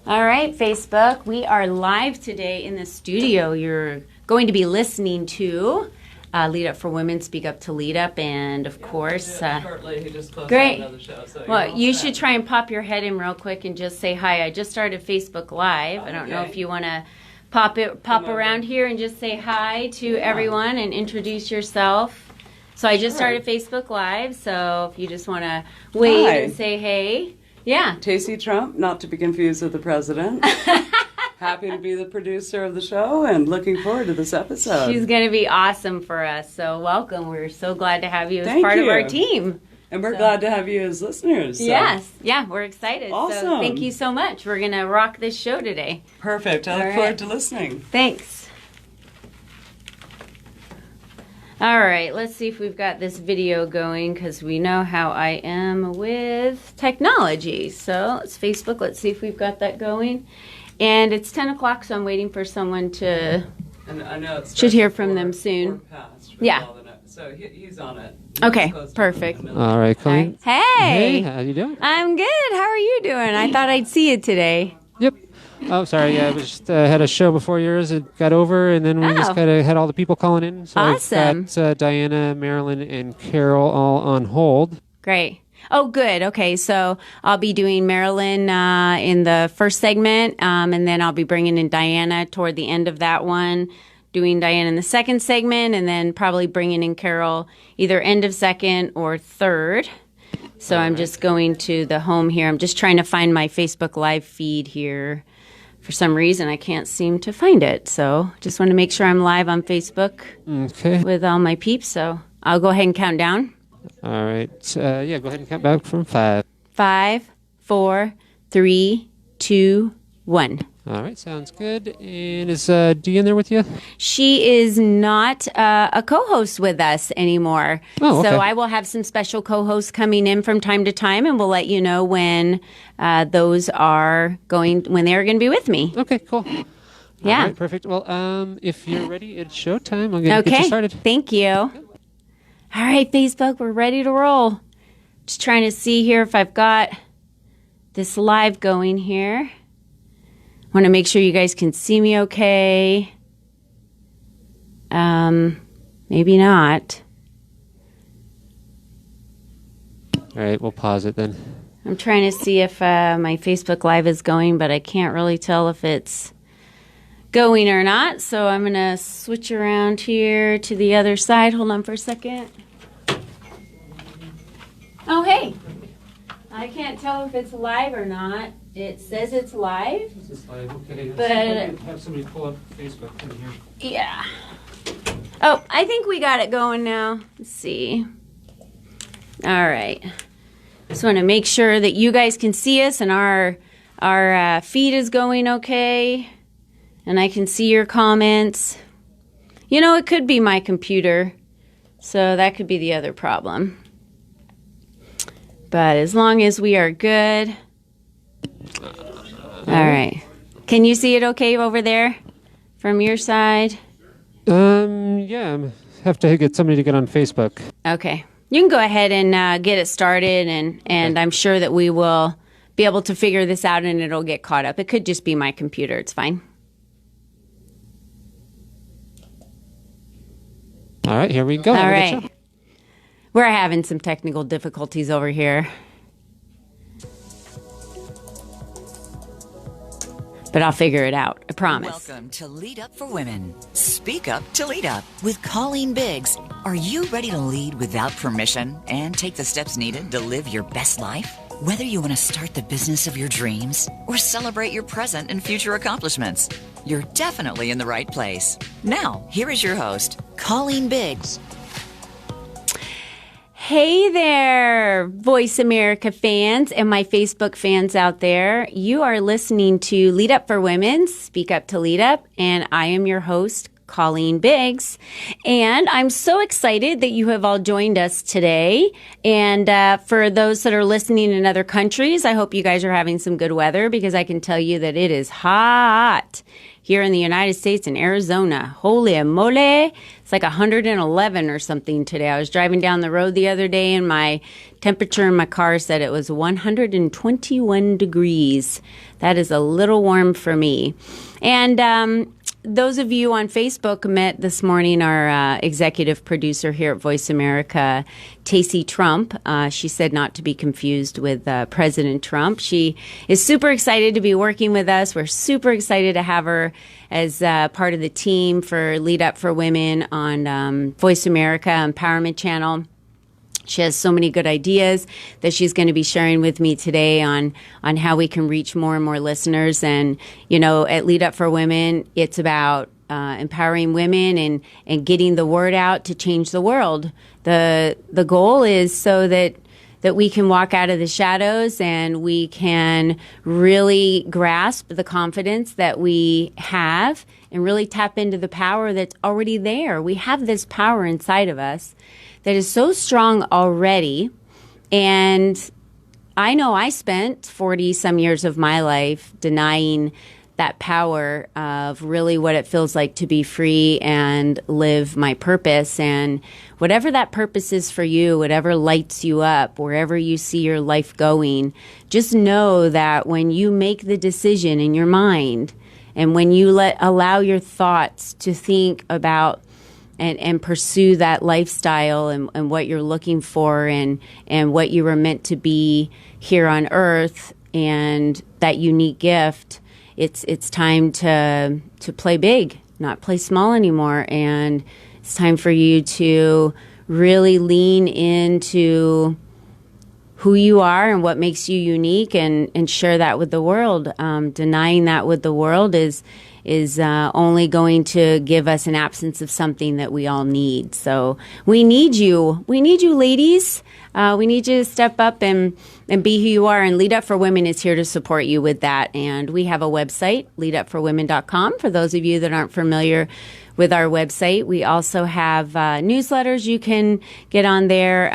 All right, Facebook, we are live today in the studio. You're going to be listening to Lead Up for Women, Speak Up to Lead Up, and of course... shortly, he just closed great. another show. So well, you should try and pop your head in real quick and just say hi. I just started Facebook Live. I don't know if you want to pop around here and just say hi to everyone and introduce yourself. So I just started Facebook Live, so if you just want to wave and say hey. Yeah. Tacey Trump, not to be confused with the president. Happy to be the producer of the show and looking forward to this episode. She's going to be awesome for us. So welcome. We're so glad to have you as part of our team. And we're glad to have you as listeners. So. Yes. Yeah, we're excited. Awesome. So thank you so much. We're going to rock this show today. Perfect. I look forward to listening. Thanks. All right, let's see if we've got this video going because we know how I am with technology. So it's Facebook. Let's see if we've got that going. And it's 10 o'clock, so I'm waiting for someone to... And I know should hear from them soon. Yeah. So he's on it. Okay, perfect. All right, Colleen. Hey. Hey, how you doing? I'm good. How are you doing? I thought I'd see you today. Yep. Oh, sorry. Yeah, I was just had a show before yours. It got over, and then we just kind of had all the people calling in. So awesome. I've got Diana, Marilyn, and Caryl all on hold. Great. Oh, good. Okay, so I'll be doing Marilyn in the first segment, and then I'll be bringing in Diana toward the end of that one, doing Diana in the second segment, and then probably bringing in Caryl either end of second or third. So I'm just going to the home here. I'm just trying to find my Facebook Live feed here. For some reason, I can't seem to find it. So just want to make sure I'm live on Facebook with all my peeps. So I'll go ahead and count down. All right. Yeah, go ahead and count back from 5. 5, 4, 3, 2, 1. All right, sounds good. And is Dee in there with you? She is not a co-host with us anymore. Oh, okay. So I will have some special co-hosts coming in from time to time, and we'll let you know when those are going, when they're going to be with me. Okay, cool. Yeah. All right, perfect. Well, if you're ready, it's showtime. I'm going to get you started. Thank you. Okay. All right, Facebook, we're ready to roll. Just trying to see here if I've got this live going here. Want to make sure you guys can see me okay. Maybe not. All right, we'll pause it then. I'm trying to see if my Facebook Live is going, but I can't really tell if it's going or not. So I'm going to switch around here to the other side. Hold on for a second. Oh, hey. I can't tell if it's live or not. It says it's live. This is live, okay. But have somebody pull up Facebook in here. Yeah. Oh, I think we got it going now. Let's see. All right. Just want to make sure that you guys can see us and our feed is going okay. And I can see your comments. You know, it could be my computer. So that could be the other problem. But as long as we are good. All right. Can you see it okay over there from your side? Yeah, I have to get somebody to get on Facebook. Okay. You can go ahead and get it started, and I'm sure that we will be able to figure this out and it'll get caught up. It could just be my computer. It's fine. All right, here we go. All right. We're having some technical difficulties over here. But I'll figure it out. I promise. Welcome to Lead Up for Women. Speak Up to Lead Up with Colleen Biggs. Are you ready to lead without permission and take the steps needed to live your best life? Whether you want to start the business of your dreams or celebrate your present and future accomplishments, you're definitely in the right place. Now, here is your host, Colleen Biggs. Hey there, Voice America fans and my Facebook fans out there. You are listening to Lead Up for Women, Speak Up to Lead Up, and I am your host, Colleen Biggs. And I'm so excited that you have all joined us today. And for those that are listening in other countries, I hope you guys are having some good weather, because I can tell you that it is hot here in the United States in Arizona. Holy mole. It's like 111 or something today. I was driving down the road the other day and my temperature in my car said it was 121 degrees. That is a little warm for me. And those of you on Facebook met this morning our executive producer here at Voice America, Tacey Trump. She said not to be confused with President Trump. She is super excited to be working with us. We're super excited to have her as part of the team for Lead Up for Women on Voice America Empowerment Channel. She has so many good ideas that she's going to be sharing with me today on how we can reach more and more listeners. And, you know, at Lead Up for Women, it's about empowering women and getting the word out to change the world. The goal is so that we can walk out of the shadows and we can really grasp the confidence that we have and really tap into the power that's already there. We have this power inside of us that is so strong already. And I know I spent 40 some years of my life denying that power of really what it feels like to be free and live my purpose. And whatever that purpose is for you, whatever lights you up, wherever you see your life going, just know that when you make the decision in your mind and when you allow your thoughts to think about and pursue that lifestyle and what you're looking for and what you were meant to be here on earth and that unique gift, it's time to play big, not play small anymore. And it's time for you to really lean into who you are and what makes you unique and share that with the world. Denying that with the world is only going to give us an absence of something that we all need. So we need you. We need you, ladies. We need you to step up and be who you are. And Lead Up for Women is here to support you with that. And we have a website, leadupforwomen.com, for those of you that aren't familiar with our website. We also have newsletters you can get on there,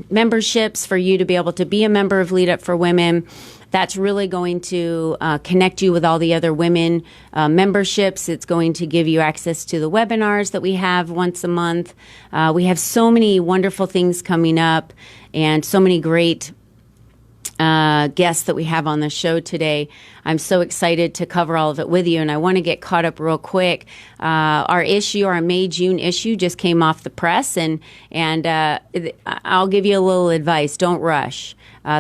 memberships for you to be able to be a member of Lead Up for Women. That's really going to connect you with all the other women memberships. It's going to give you access to the webinars that we have once a month. We have so many wonderful things coming up and so many great guests that we have on the show today. I'm so excited to cover all of it with you, and I want to get caught up real quick. Our May-June issue just came off the press, and I'll give you a little advice. Don't rush.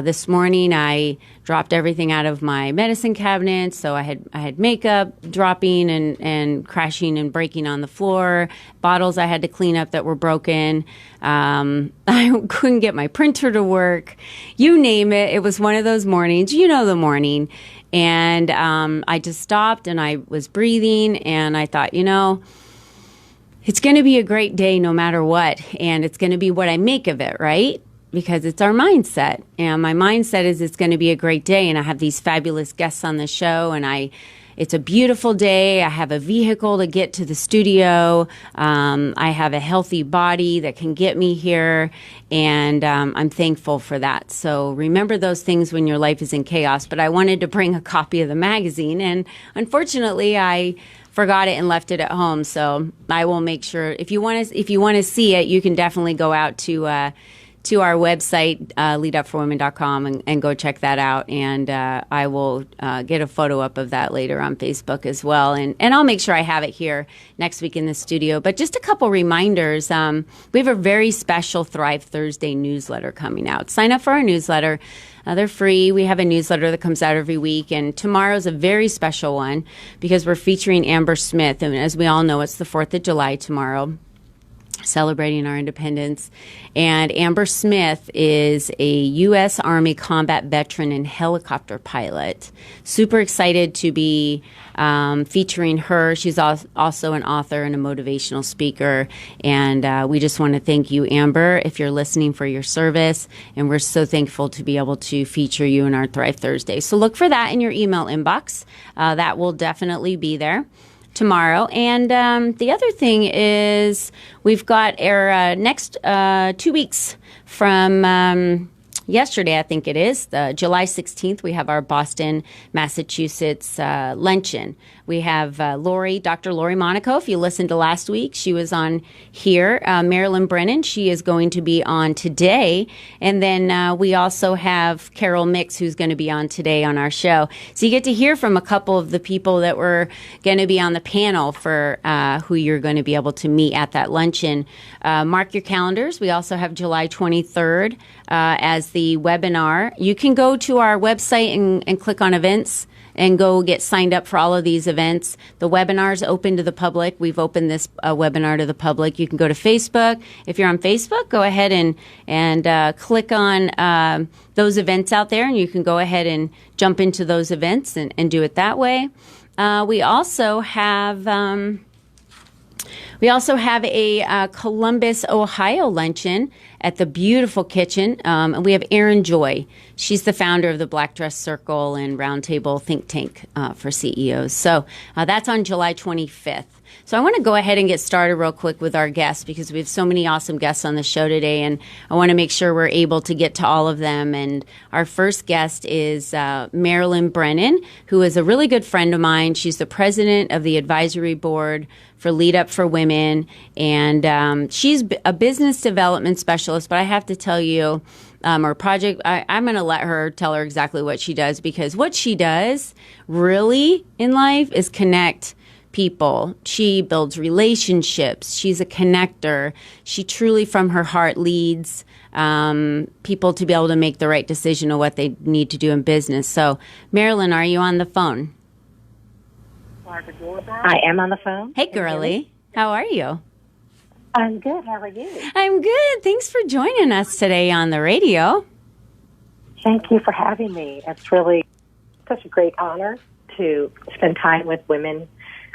This morning, I dropped everything out of my medicine cabinet, so I had makeup dropping and crashing and breaking on the floor, bottles I had to clean up that were broken. I couldn't get my printer to work. You name it. It was one of those mornings. You know the morning. And I just stopped and I was breathing and I thought, it's going to be a great day no matter what. And it's going to be what I make of it, right? Because it's our mindset. And my mindset is it's going to be a great day. And I have these fabulous guests on the show. And it's a beautiful day. I have a vehicle to get to the studio. I have a healthy body that can get me here. And I'm thankful for that. So remember those things when your life is in chaos. But I wanted to bring a copy of the magazine. And unfortunately, I forgot it and left it at home. So I will make sure if you want to see it, you can definitely go out to our website, leadupforwomen.com, and go check that out. And I will get a photo up of that later on Facebook as well. And I'll make sure I have it here next week in the studio. But just a couple reminders. We have a very special Thrive Thursday newsletter coming out. Sign up for our newsletter. They're free. We have a newsletter that comes out every week. And tomorrow's a very special one because we're featuring Amber Smith. And as we all know, it's the 4th of July tomorrow, celebrating our independence. And Amber Smith is a U.S. Army combat veteran and helicopter pilot. Super excited to be featuring her. She's also an author and a motivational speaker. And we just want to thank you, Amber, if you're listening, for your service. And we're so thankful to be able to feature you in our Thrive Thursday. So look for that in your email inbox. That will definitely be there. tomorrow. And the other thing is we've got our next 2 weeks from yesterday, I think it is, July 16th, we have our Boston, Massachusetts luncheon. We have Dr. Lori Monaco. If you listened to last week, she was on here. Marilyn Brennan, she is going to be on today. And then we also have Caryl Mix, who's going to be on today on our show. So you get to hear from a couple of the people that were going to be on the panel for who you're going to be able to meet at that luncheon. Mark your calendars. We also have July 23rd as the webinar. You can go to our website and click on events and go get signed up for all of these events. The webinar is open to the public. We've opened this webinar to the public. You can go to Facebook. If you're on Facebook, go ahead and click on those events out there, and you can go ahead and jump into those events and do it that way. We also have a Columbus, Ohio luncheon at the beautiful kitchen. And we have Erin Joy. She's the founder of the Black Dress Circle and Roundtable Think Tank for CEOs. So that's on July 25th. So I want to go ahead and get started real quick with our guests because we have so many awesome guests on the show today, and I want to make sure we're able to get to all of them. And our first guest is Marilyn Brennan, who is a really good friend of mine. She's the president of the advisory board for Lead Up for Women, and she's a business development specialist, but I have to tell you, I'm going to let her tell her exactly what she does, because what she does really in life is connect people. She builds relationships. She's a connector. She truly, from her heart, leads people to be able to make the right decision of what they need to do in business. So, Marilyn, are you on the phone? I am on the phone. Hey, girlie. How are you? I'm good. How are you? I'm good. Thanks for joining us today on the radio. Thank you for having me. It's really such a great honor to spend time with women,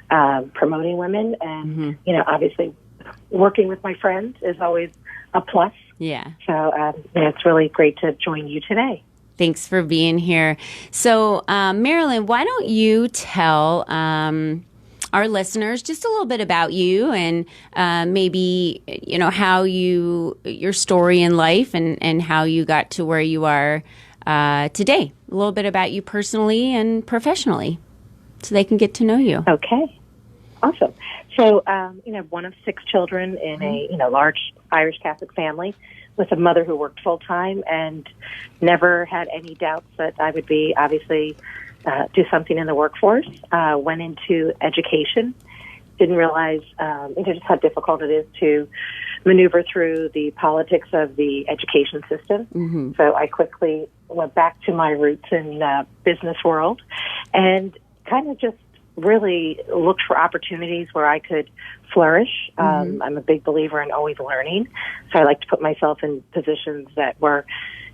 promoting women, and, obviously working with my friends is always a plus. Yeah. So it's really great to join you today. Thanks for being here. So, Marilyn, why don't you tell our listeners just a little bit about you and maybe, how your story in life and how you got to where you are today. A little bit about you personally and professionally so they can get to know you. Okay. Awesome. So, one of 6 children in a large Irish Catholic family with a mother who worked full time and never had any doubts that I would be obviously do something in the workforce. Went into education. Didn't realize just how difficult it is to maneuver through the politics of the education system. Mm-hmm. So I quickly went back to my roots in business world and kind of just really looked for opportunities where I could flourish. I'm a big believer in always learning. So I like to put myself in positions that were,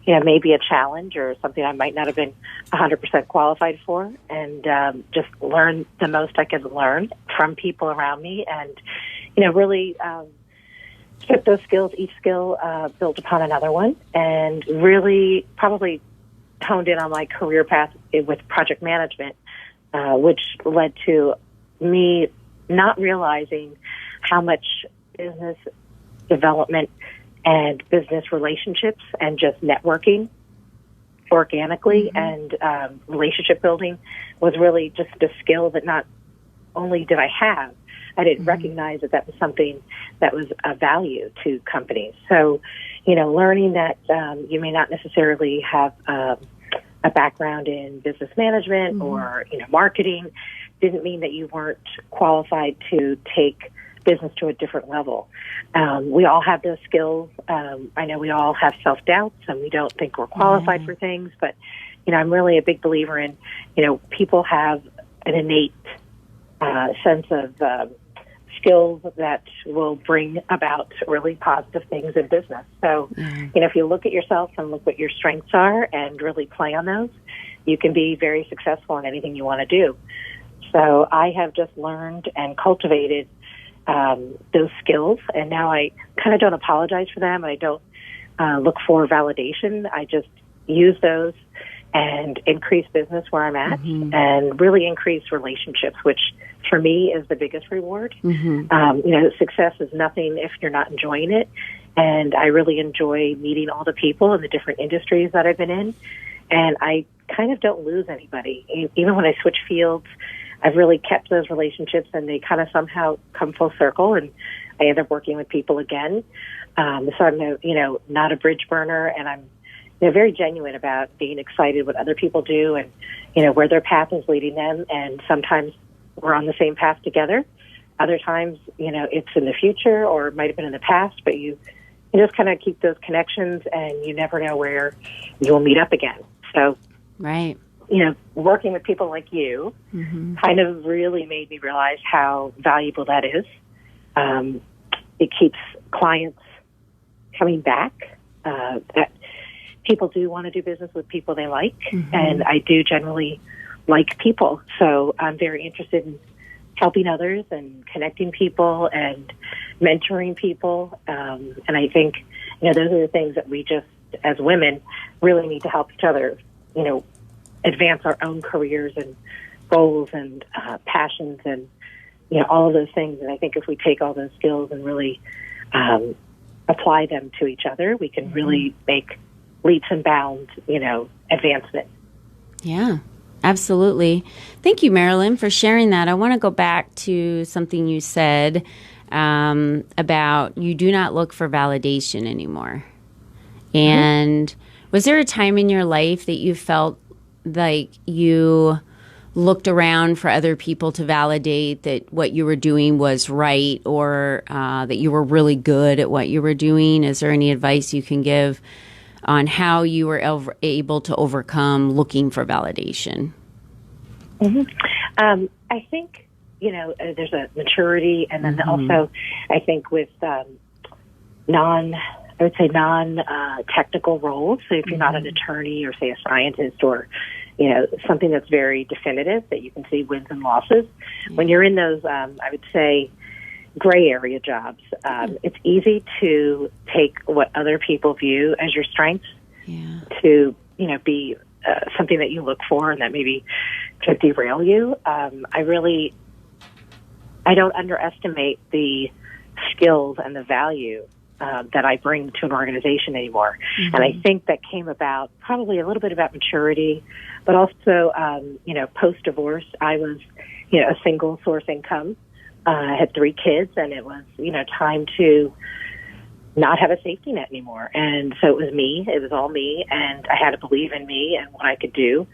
maybe a challenge or something I might not have been 100% qualified for, and just learn the most I could learn from people around me, and, really took those skills, each skill built upon another one, and really probably honed in on my career path with project management, which led to me not realizing how much business development and business relationships and just networking organically and relationship building was really just a skill that not only did I have, I didn't recognize that was something that was of value to companies. So, learning that you may not necessarily have a background in business management or, marketing didn't mean that you weren't qualified to take business to a different level. We all have those skills. I know we all have self-doubts and we don't think we're qualified for things, but, I'm really a big believer in, people have an innate sense of skills that will bring about really positive things in business. So, if you look at yourself and look what your strengths are and really play on those, you can be very successful in anything you want to do. So I have just learned and cultivated those skills, and now I kind of don't apologize for them. I don't look for validation. I just use those and increase business where I'm at and really increase relationships, which for me, is the biggest reward. Success is nothing if you're not enjoying it. And I really enjoy meeting all the people in the different industries that I've been in. And I kind of don't lose anybody. Even when I switch fields, I've really kept those relationships, and they kind of somehow come full circle, and I end up working with people again. So I'm, not a bridge burner, and I'm very genuine about being excited what other people do and, where their path is leading them. And sometimes we're on the same path together. Other times, it's in the future or it might have been in the past, but you just kind of keep those connections, and you never know where you'll meet up again. So, right. Working with people like you kind of really made me realize how valuable that is. It keeps clients coming back. That people do want to do business with people they like, and I do generally like people. So I'm very interested in helping others and connecting people and mentoring people. And I think, those are the things that we just, as women, really need to help each other, advance our own careers and goals and passions and, all of those things. And I think if we take all those skills and really apply them to each other, we can really make leaps and bounds, advancement. Yeah, absolutely. Thank you, Marilyn, for sharing that. I want to go back to something you said about you do not look for validation anymore. And was there a time in your life that you felt like you looked around for other people to validate that what you were doing was right, or that you were really good at what you were doing? Is there any advice you can give on how you were able to overcome looking for validation? I think, there's a maturity, and then also I think with non-technical roles. So if you're not an attorney or, say, a scientist or, something that's very definitive that you can see wins and losses, when you're in those, I would say, gray area jobs, it's easy to take what other people view as your strengths to, be something that you look for and that maybe could derail you. I don't underestimate the skills and the value that I bring to an organization anymore. And I think that came about probably a little bit about maturity, but also, post-divorce, I was, a single source income. I had 3 kids, and it was, time to not have a safety net anymore. And so it was me. It was all me, and I had to believe in me and what I could do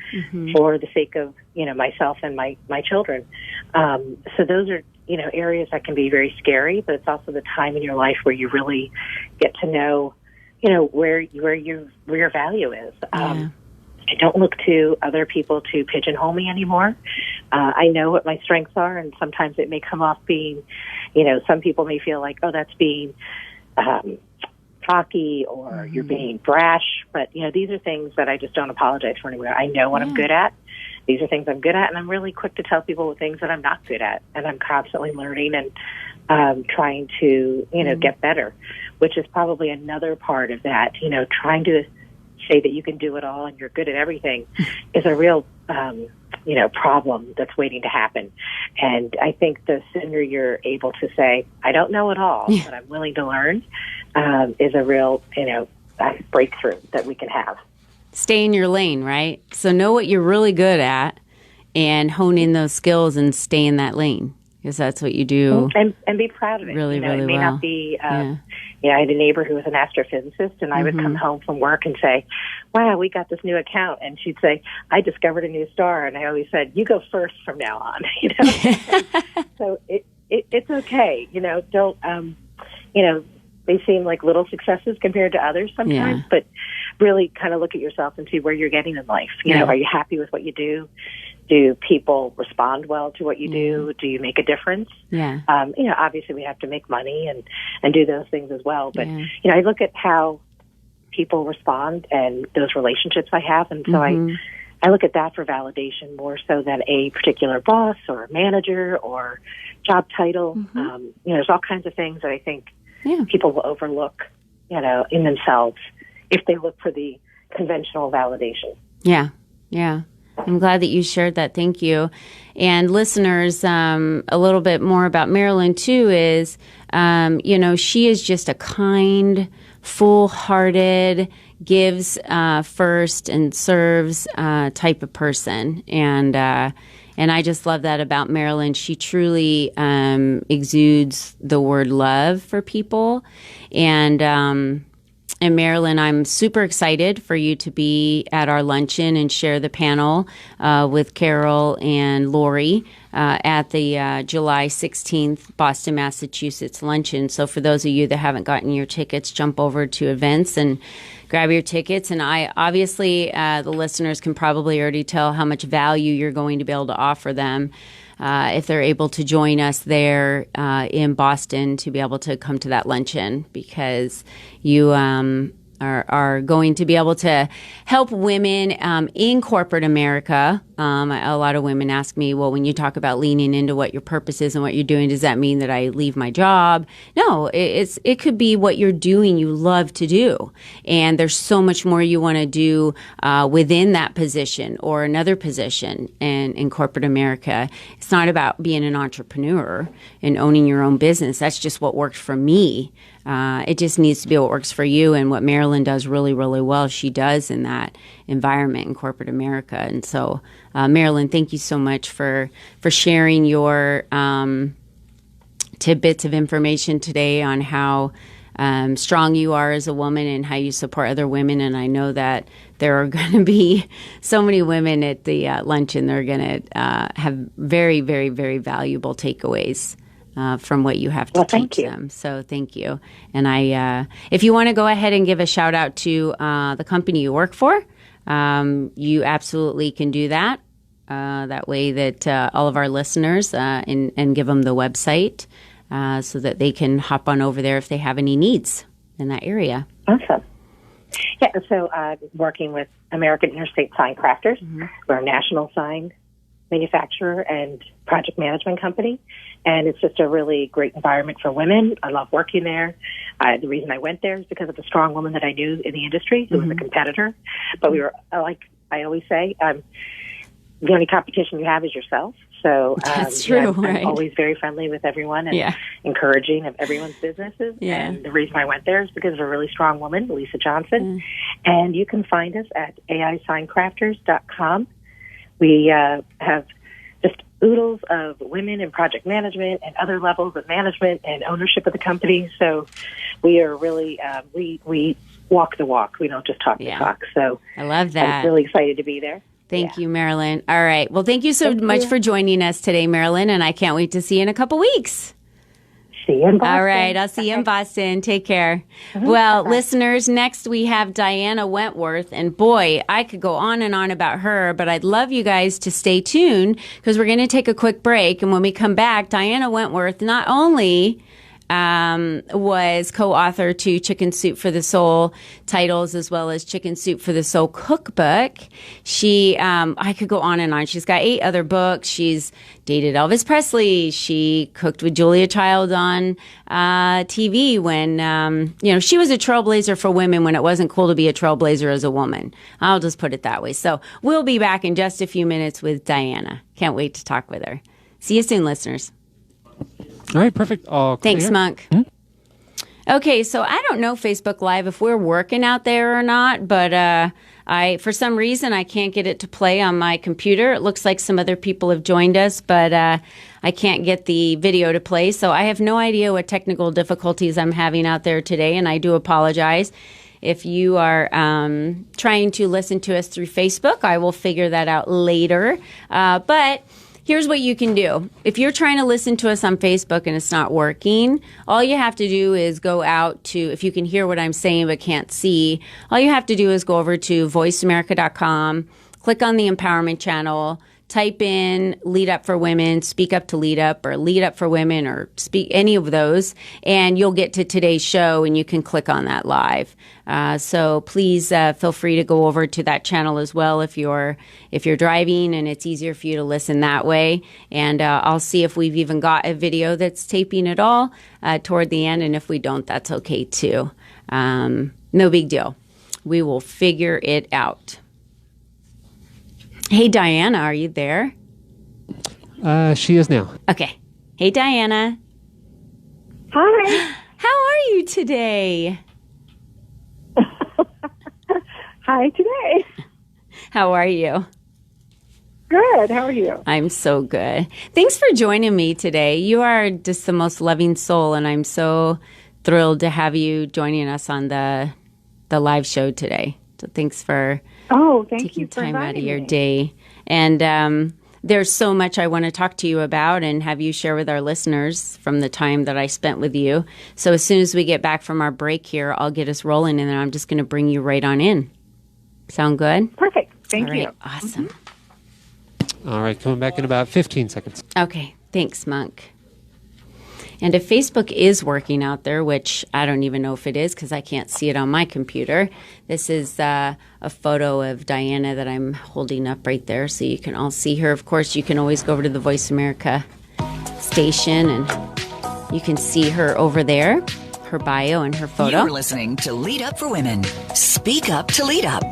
for the sake of, myself and my children. So those are, areas that can be very scary, but it's also the time in your life where you really get to know, where your value is. I don't look to other people to pigeonhole me anymore. I know what my strengths are, and sometimes it may come off being, some people may feel like, oh, that's being cocky or you're being brash. But, these are things that I just don't apologize for anywhere. I know what I'm good at. These are things I'm good at, and I'm really quick to tell people the things that I'm not good at. And I'm constantly learning and trying to, get better, which is probably another part of that, trying to say that you can do it all and you're good at everything is a real, problem that's waiting to happen. And I think the sooner you're able to say, I don't know it all, but I'm willing to learn, is a real, breakthrough that we can have. Stay in your lane, right? So know what you're really good at and hone in those skills and stay in that lane, because that's what you do. And be proud of it. Really, really it may well. not be, I had a neighbor who was an astrophysicist, and I would come home from work and say, wow, we got this new account. And she'd say, I discovered a new star. And I always said, you go first from now on, So it's okay. Don't, they seem like little successes compared to others sometimes, but really kind of look at yourself and see where you're getting in life. Are you happy with what you do? Do people respond well to what you do? Do you make a difference? Obviously we have to make money and do those things as well. But, I look at how people respond and those relationships I have. And so I look at that for validation more so than a particular boss or manager or job title. There's all kinds of things that I think people will overlook, in themselves if they look for the conventional validation. Yeah. I'm glad that you shared that. Thank you. And listeners, a little bit more about Marilyn, too, is, she is just a kind, full-hearted, gives first and serves type of person. And I just love that about Marilyn. She truly exudes the word love for people. And Marilyn, I'm super excited for you to be at our luncheon and share the panel with Caryl and Lori at the July 16th Boston, Massachusetts luncheon. So for those of you that haven't gotten your tickets, jump over to events and grab your tickets. And I obviously, the listeners can probably already tell how much value you're going to be able to offer them if they're able to join us there in Boston to be able to come to that luncheon, because you are going to be able to help women in corporate America. A lot of women ask me, well, when you talk about leaning into what your purpose is and what you're doing, does that mean that I leave my job? No, it could be what you're doing you love to do. And there's so much more you want to do within that position or another position in corporate America. It's not about being an entrepreneur and owning your own business. That's just what worked for me. It just needs to be what works for you, and what Marilyn does really, really well, she does in that environment in corporate America. And so, Marilyn, thank you so much for sharing your tidbits of information today on how strong you are as a woman and how you support other women. And I know that there are going to be so many women at the luncheon. They're going to have very, very, very valuable takeaways from what you have to teach them. So thank you. And if you want to go ahead and give a shout out to the company you work for, you absolutely can do that. That way that all of our listeners and give them the website so that they can hop on over there if they have any needs in that area. Awesome. Yeah, so working with American Interstate Sign Crafters. Mm-hmm. We're a national sign manufacturer and project management company, and it's just a really great environment for women. I love working there. The reason I went there is because of a strong woman that I knew in the industry who was a competitor. But we were, like I always say, the only competition you have is yourself. So that's true, right? I'm always very friendly with everyone and encouraging of everyone's businesses. Yeah. And the reason I went there is because of a really strong woman, Lisa Johnson. And you can find us at AISignCrafters.com. We have just oodles of women in project management and other levels of management and ownership of the company. So we are really, we walk the walk. We don't just talk the talk. So I love that. I'm really excited to be there. Thank you, Marilyn. All right. Well, thank you so much for joining us today, Marilyn, and I can't wait to see you in a couple weeks. See you in Boston. All right. I'll see you in Boston. Take care. Well, listeners, next we have Diana Wentworth. And boy, I could go on and on about her, but I'd love you guys to stay tuned because we're going to take a quick break. And when we come back, Diana Wentworth not only was co-author to Chicken Soup for the Soul titles as well as Chicken Soup for the Soul cookbook. She, I could go on and on. She's got 8 other books. She's dated Elvis Presley. She cooked with Julia Child on TV when, she was a trailblazer for women when it wasn't cool to be a trailblazer as a woman. I'll just put it that way. So we'll be back in just a few minutes with Diana. Can't wait to talk with her. See you soon, listeners. All right, perfect. Thanks, Monk. Okay, so I don't know Facebook Live if we're working out there or not, but for some reason I can't get it to play on my computer. It looks like some other people have joined us, but I can't get the video to play, so I have no idea what technical difficulties I'm having out there today, and I do apologize. If you are trying to listen to us through Facebook, I will figure that out later, but here's what you can do. If you're trying to listen to us on Facebook and it's not working, all you have to do is go out to, if you can hear what I'm saying but can't see, all you have to do is go over to voiceamerica.com, click on the Empowerment channel, type in Lead Up for Women, Speak Up to Lead Up, or Lead Up for Women, or speak any of those, and you'll get to today's show and you can click on that live. So please feel free to go over to that channel as well if you're driving and it's easier for you to listen that way. And I'll see if we've even got a video that's taping at all toward the end, and if we don't, that's okay too. No big deal. We will figure it out. Hey, Diana, are you there? She is now. Okay. Hey, Diana. Hi. How are you today? Hi today. How are you? Good. How are you? I'm so good. Thanks for joining me today. You are just the most loving soul, and I'm so thrilled to have you joining us on the live show today. So thanks for taking time out of your day. And there's so much I want to talk to you about and have you share with our listeners from the time that I spent with you. So as soon as we get back from our break here, I'll get us rolling, and then I'm just going to bring you right on in. Sound good? Perfect. Thank All you. right, awesome. All right, coming back in about 15 seconds. Okay, thanks, Monk. And if Facebook is working out there, which I don't even know if it is because I can't see it on my computer, this is a photo of Diana that I'm holding up right there so you can all see her. Of course, you can always go over to the Voice America station and you can see her over there, her bio and her photo. You're listening to Lead Up for Women. Speak up to lead up.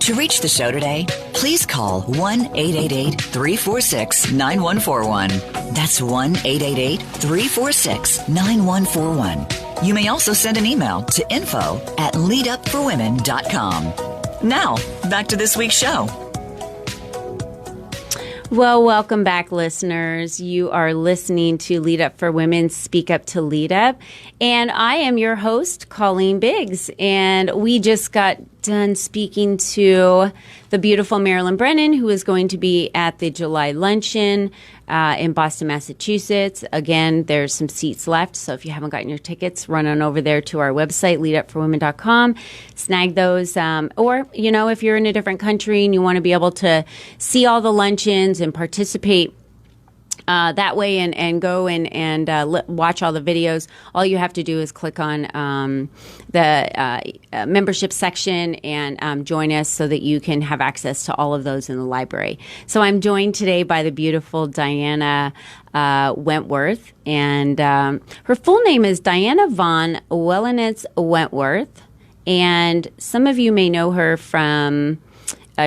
To reach the show today, please call 1-888-346-9141. That's 1-888-346-9141. You may also send an email to info@leadupforwomen.com. Now, back to this week's show. Well, welcome back, listeners. You are listening to Lead Up for Women, Speak Up to Lead Up. And I am your host, Colleen Biggs. And we just got done speaking to the beautiful Marilyn Brennan, who is going to be at the July luncheon in Boston, Massachusetts. Again, there's some seats left, so if you haven't gotten your tickets, run on over there to our website, leadupforwomen.com, snag those. Or, you know, if you're in a different country and you want to be able to see all the luncheons and participate that way and go and watch all the videos, all you have to do is click on the membership section and join us so that you can have access to all of those in the library. So I'm joined today by the beautiful Diana Wentworth, and her full name is Diana von Wellenitz Wentworth, and some of you may know her from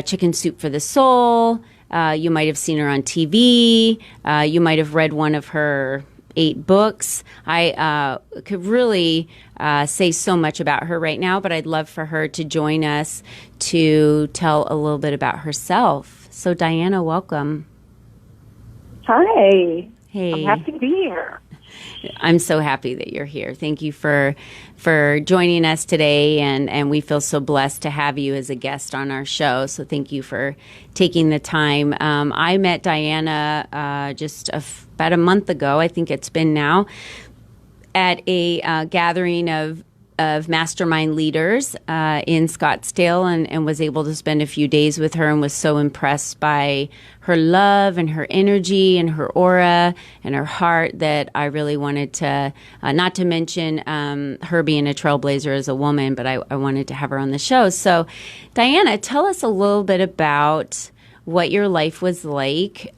Chicken Soup for the Soul. You might have seen her on TV. You might have read one of her 8 books. I could really say so much about her right now, but I'd love for her to join us to tell a little bit about herself. So, Diana, welcome. Hi. Hey. I'm happy to be here. I'm so happy that you're here. Thank you for joining us today, and we feel so blessed to have you as a guest on our show. So thank you for taking the time. I met Diana just about a month ago, I think it's been now, at a gathering of mastermind leaders in Scottsdale, and was able to spend a few days with her and was so impressed by her love and her energy and her aura and her heart that I really wanted to, not to mention her being a trailblazer as a woman, but I wanted to have her on the show. So, Diana, tell us a little bit about what your life was like,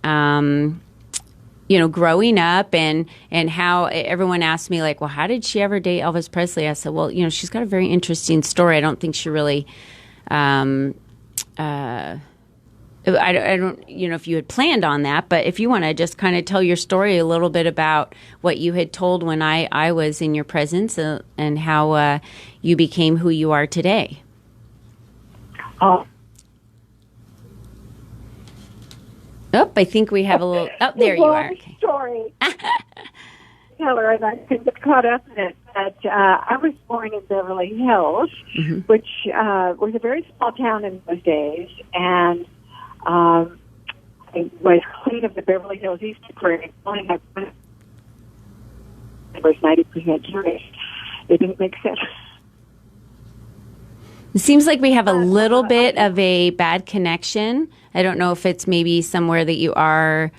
growing up and how everyone asked me, like, well, how did she ever date Elvis Presley? I said, well, she's got a very interesting story. I don't think she really, I don't, if you had planned on that, but if you want to just kind of tell your story a little bit about what you had told when I was in your presence and how you became who you are today. Oh, I think we have a little. Oh, there you are. Okay. Story. Tell her, and I could get caught up in it. But I was born in Beverly Hills, Mm-hmm. which was a very small town in those days, and I was queen of the Beverly Hills Easter Parade. It was 90% Jewish. It didn't make sense. It seems like we have a little bit of a bad connection. I don't know if it's maybe somewhere that you are,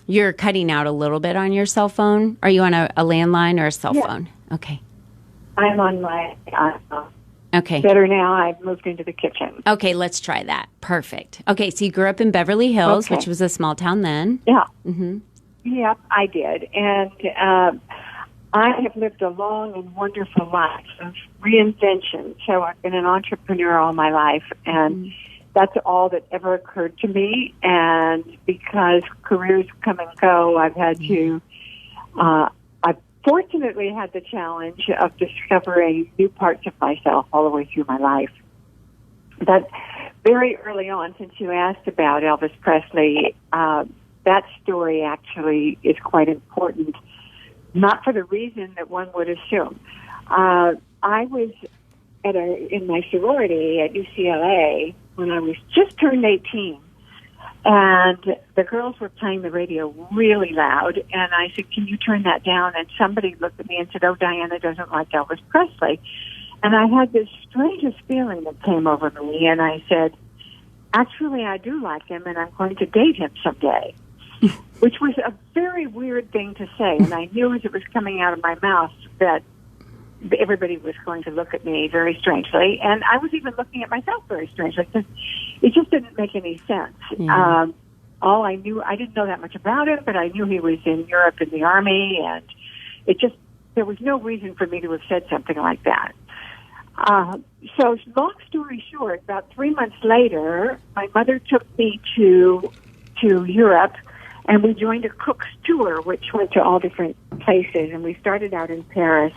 you're cutting out a little bit on your cell phone. Are you on a landline or a cell phone? Okay. I'm on my iPhone. Okay. Better now. I've moved into the kitchen. Okay, let's try that. Perfect. Okay, so you grew up in Beverly Hills, which was a small town then. Yeah. Mm-hmm. Yep, I did. And I have lived a long and wonderful life of reinvention. So I've been an entrepreneur all my life and that's all that ever occurred to me. And because careers come and go, I've had to, I've fortunately had the challenge of discovering new parts of myself all the way through my life. But very early on, since you asked about Elvis Presley, that story actually is quite important, not for the reason that one would assume. I was in my sorority at UCLA when I was just turned 18, and the girls were playing the radio really loud, and I said, "Can you turn that down?" And somebody looked at me and said, "Oh, Diana doesn't like Elvis Presley." And I had this strangest feeling that came over me, and I said, "Actually, I do like him, and I'm going to date him someday," which was a very weird thing to say, and I knew as it was coming out of my mouth that everybody was going to look at me very strangely, and I was even looking at myself very strangely, because it just didn't make any sense. All I knew, I didn't know that much about him, but I knew he was in Europe in the Army, and there was no reason for me to have said something like that. So long story short, about 3 months later, my mother took me to Europe, and we joined a Cook's tour, which went to all different places, and we started out in Paris,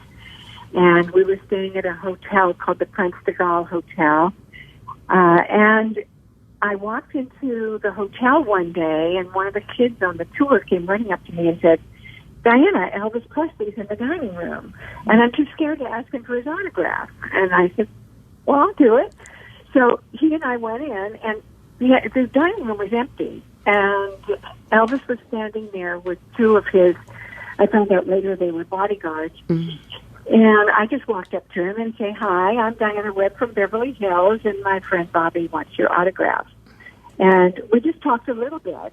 and we were staying at a hotel called the Prince de Galles Hotel, and I walked into the hotel one day, and one of the kids on the tour came running up to me and said, "Diana, Elvis Presley's in the dining room, and I'm too scared to ask him for his autograph." And I said, "Well, I'll do it." So he and I went in, and the dining room was empty, and Elvis was standing there with two of his, I found out later they were bodyguards, and I just walked up to him and say, "Hi, I'm Diana Webb from Beverly Hills, and my friend Bobby wants your autograph." And we just talked a little bit.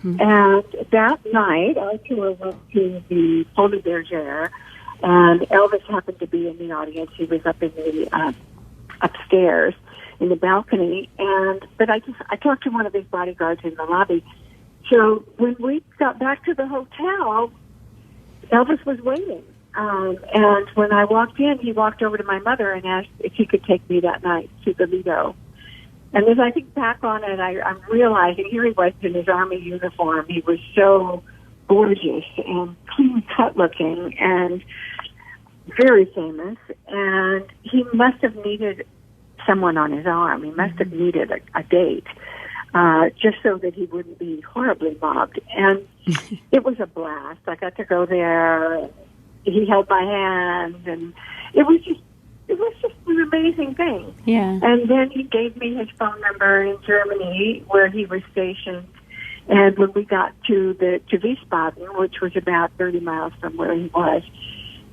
And that night, our tour went to the Folie Bergère, and Elvis happened to be in the audience. He was up in the upstairs in the balcony, but I talked to one of his bodyguards in the lobby. So when we got back to the hotel, Elvis was waiting. And when I walked in, he walked over to my mother and asked if he could take me that night to the Lido. And as I think back on it, I'm realizing here he was in his Army uniform. He was so gorgeous and clean-cut looking and very famous. And he must have needed someone on his arm. He must have needed a date, just so that he wouldn't be horribly mobbed. And it was a blast. I got to go there. He held my hand, and it was just an amazing thing. Yeah. And then he gave me his phone number in Germany, where he was stationed. And when we got to Wiesbaden, which was about 30 miles from where he was,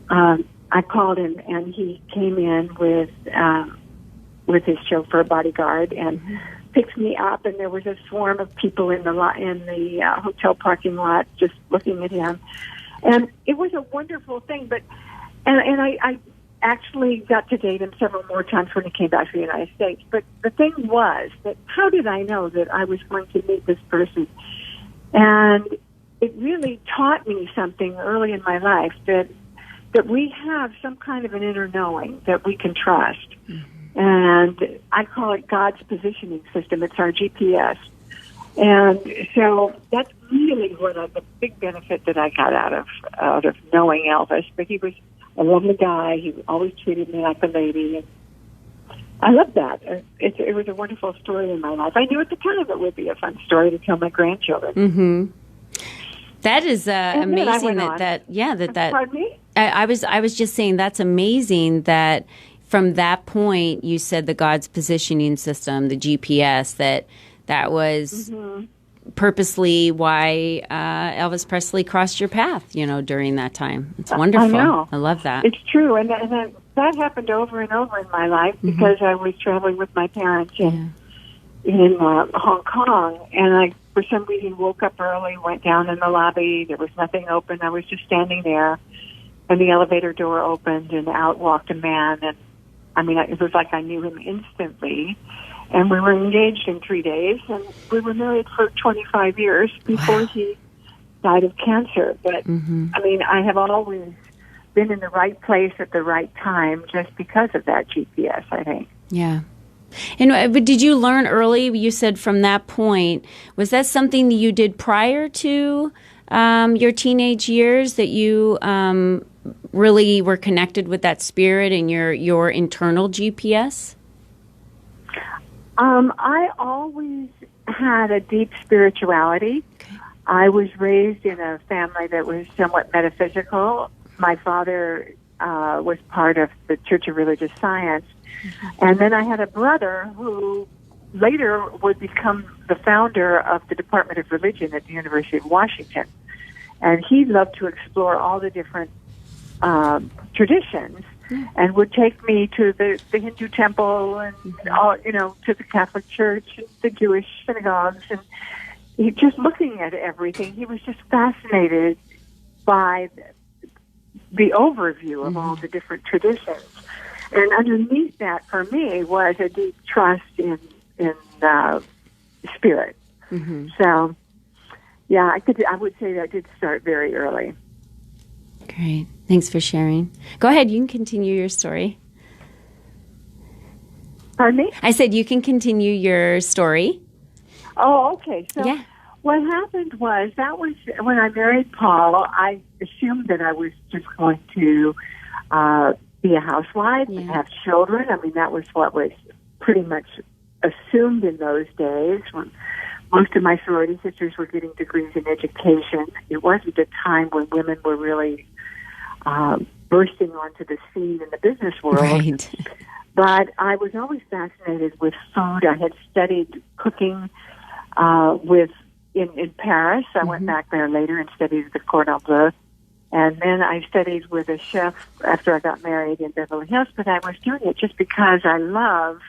I called him, and he came in with his chauffeur bodyguard and picked me up. And there was a swarm of people in the hotel parking lot just looking at him. And it was a wonderful thing. And I actually got to date him several more times when he came back to the United States. But the thing was that how did I know that I was going to meet this person? And it really taught me something early in my life, that we have some kind of an inner knowing that we can trust. And I call it God's positioning system. It's our GPS. And so that's really the big benefit that I got out of knowing Elvis. But he was a lovely guy. He always treated me like a lady. And I love that. It was a wonderful story in my life. I knew at the time it would be a fun story to tell my grandchildren. That is amazing. Pardon me? I was just saying that's amazing that from that point you said the God's positioning system, the GPS, that was purposely why Elvis Presley crossed your path, during that time. It's wonderful. I know. I love that. It's true. And that happened over and over in my life because I was traveling with my parents in Hong Kong. And I, for some reason, woke up early, went down in the lobby. There was nothing open. I was just standing there. And the elevator door opened, and out walked a man. And, it was like I knew him instantly. And we were engaged in 3 days, and we were married for 25 years before he died of cancer. But, I have always been in the right place at the right time just because of that GPS, I think. Yeah. And but did you learn early? You said from that point, was that something that you did prior to your teenage years, that you really were connected with that spirit and your internal GPS? I always had a deep spirituality. Okay. I was raised in a family that was somewhat metaphysical. My father was part of the Church of Religious Science. Mm-hmm. And then I had a brother who later would become the founder of the Department of Religion at the University of Washington. And he loved to explore all the different traditions, and would take me to the Hindu temple and all, to the Catholic Church and the Jewish synagogues, and he just looking at everything. He was just fascinated by the overview of all the different traditions, and underneath that, for me, was a deep trust in spirit. Mm-hmm. So, yeah, I would say that did start very early. Great. Thanks for sharing. Go ahead. You can continue your story. Pardon me? I said you can continue your story. Oh, okay. So yeah. What happened was, that was when I married Paul, I assumed that I was just going to be a housewife and have children. I mean, that was what was pretty much assumed in those days. When most of my sorority sisters were getting degrees in education. It wasn't a time when women were really bursting onto the scene in the business world. Right. But I was always fascinated with food. I had studied cooking in Paris. I went back there later and studied at the Cordon Bleu. And then I studied with a chef after I got married in Beverly Hills. But I was doing it just because I love